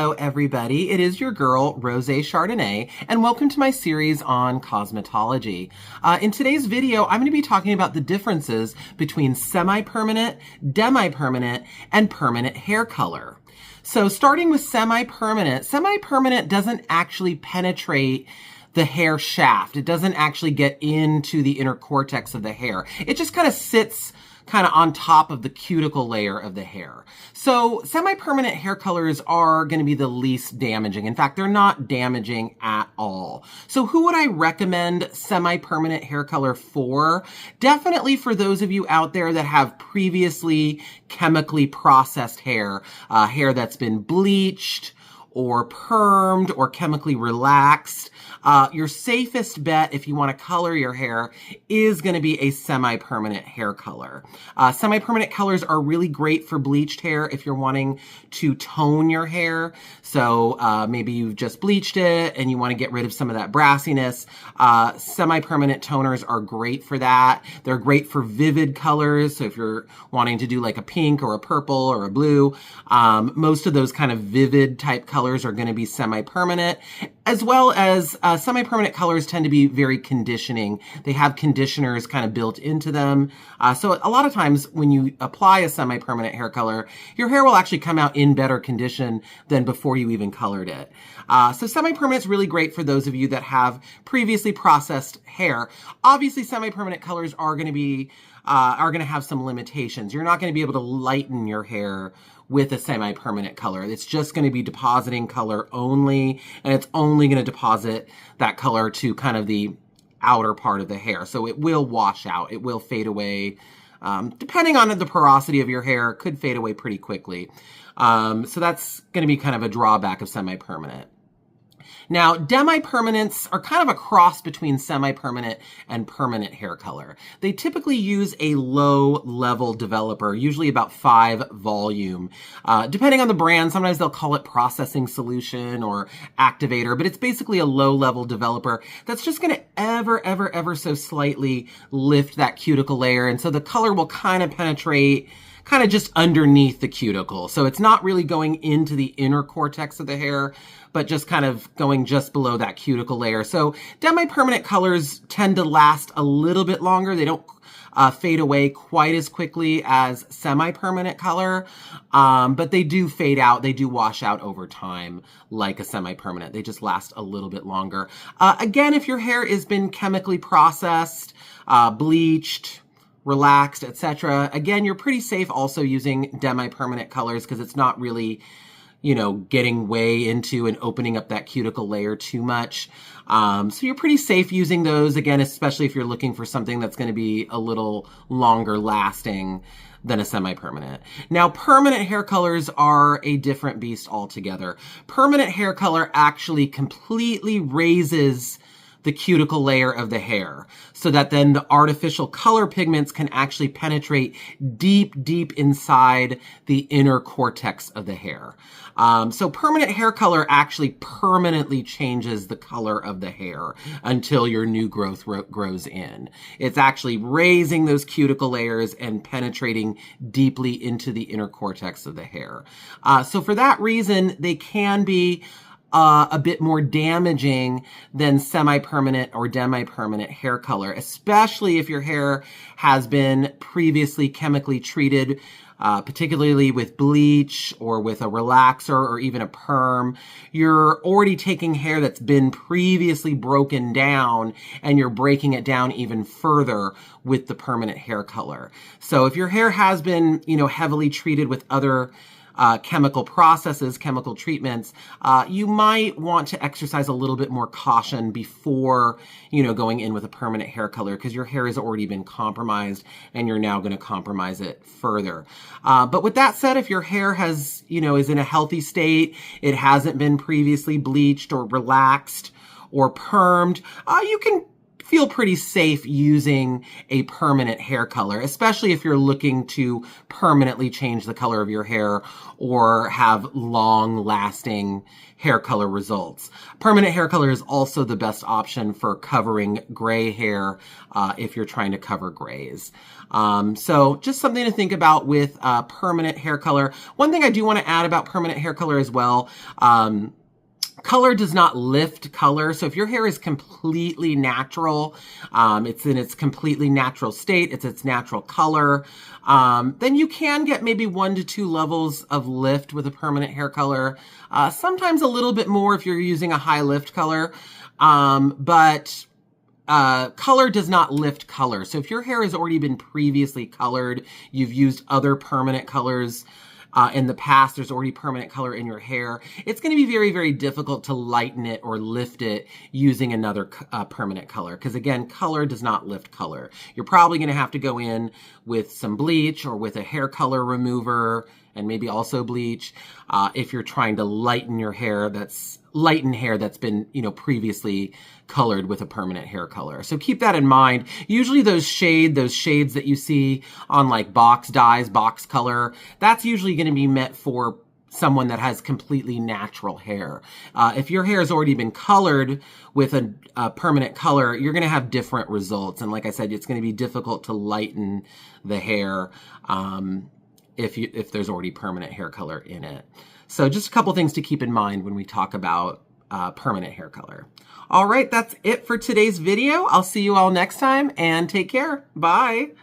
Hello, everybody. It is your girl, Rosé Chardonnay, and welcome to my series on cosmetology. In today's video, I'm going to be talking about the differences between semi-permanent, demi-permanent, and permanent hair color. So starting with semi-permanent doesn't actually penetrate the hair shaft. It doesn't actually get into the inner cortex of the hair. It just kind of sits on top of the cuticle layer of the hair. So semi-permanent hair colors are going to be the least damaging. In fact, they're not damaging at all. So who would I recommend semi-permanent hair color for? Definitely for those of you out there that have previously chemically processed hair, hair that's been bleached or permed or chemically relaxed. Your safest bet if you want to color your hair is going to be a semi-permanent hair color. Semi-permanent colors are really great for bleached hair if you're wanting to tone your hair. So maybe you've just bleached it and you want to get rid of some of that brassiness. Semi-permanent toners are great for that. They're great for vivid colors. So if you're wanting to do like a pink or a purple or a blue, most of those kind of vivid type colors are going to be semi-permanent, as well as semi-permanent colors tend to be very conditioning. They have conditioners kind of built into them. So a lot of times when you apply a semi-permanent hair color, your hair will actually come out in better condition than before you even colored it. So semi-permanent is really great for those of you that have previously processed hair. Obviously, semi-permanent colors are going to have some limitations. You're not going to be able to lighten your hair with a semi-permanent color. It's just going to be depositing color only, and it's only going to deposit that color to kind of the outer part of the hair. So it will wash out. It will fade away. Depending on the porosity of your hair, it could fade away pretty quickly. So that's going to be kind of a drawback of semi-permanent. Now, demi-permanents are kind of a cross between semi-permanent and permanent hair color. They typically use a low-level developer, usually about 5 volume. Depending on the brand, sometimes they'll call it processing solution or activator, but it's basically a low-level developer that's just going to ever so slightly lift that cuticle layer, and so the color will kind of penetrate kind of just underneath the cuticle. So it's not really going into the inner cortex of the hair, but just kind of going just below that cuticle layer. So demi-permanent colors tend to last a little bit longer. They don't fade away quite as quickly as semi-permanent color, but they do fade out. They do wash out over time like a semi-permanent. They just last a little bit longer. Again, if your hair has been chemically processed, bleached, relaxed, etc. Again, you're pretty safe also using demi-permanent colors because it's not really, getting way into and opening up that cuticle layer too much. So you're pretty safe using those, again, especially if you're looking for something that's going to be a little longer lasting than a semi-permanent. Now, permanent hair colors are a different beast altogether. Permanent hair color actually completely raises the cuticle layer of the hair so that then the artificial color pigments can actually penetrate deep inside the inner cortex of the hair. So permanent hair color actually permanently changes the color of the hair until your new growth grows in. It's actually raising those cuticle layers and penetrating deeply into the inner cortex of the hair. So for that reason, they can be a bit more damaging than semi-permanent or demi-permanent hair color, especially if your hair has been previously chemically treated, particularly with bleach or with a relaxer or even a perm. You're already taking hair that's been previously broken down and you're breaking it down even further with the permanent hair color. So if your hair has been, heavily treated with other chemical processes, chemical treatments, you might want to exercise a little bit more caution before, going in with a permanent hair color because your hair has already been compromised and you're now going to compromise it further. But with that said, if your hair has, is in a healthy state, it hasn't been previously bleached or relaxed or permed, you can feel pretty safe using a permanent hair color, especially if you're looking to permanently change the color of your hair or have long-lasting hair color results. Permanent hair color is also the best option for covering gray hair if you're trying to cover grays. So just something to think about with permanent hair color. One thing I do want to add about permanent hair color as well, color does not lift color. So if your hair is completely natural, it's in its completely natural state, it's its natural color, then you can get maybe 1 to 2 levels of lift with a permanent hair color. Sometimes a little bit more if you're using a high lift color, but color does not lift color. So if your hair has already been previously colored, you've used other permanent colors in the past, there's already permanent color in your hair, it's going to be very, very difficult to lighten it or lift it using another permanent color. Because again, color does not lift color. You're probably going to have to go in with some bleach or with a hair color remover and maybe also bleach if you're trying to lighten your hair lighten hair that's been, previously colored with a permanent hair color. So keep that in mind. Usually those shades that you see on like box dyes, box color, that's usually going to be meant for someone that has completely natural hair. If your hair has already been colored with a permanent color, you're going to have different results. And like I said, it's going to be difficult to lighten the hair if there's already permanent hair color in it. So just a couple things to keep in mind when we talk about permanent hair color. All right, that's it for today's video. I'll see you all next time and take care. Bye.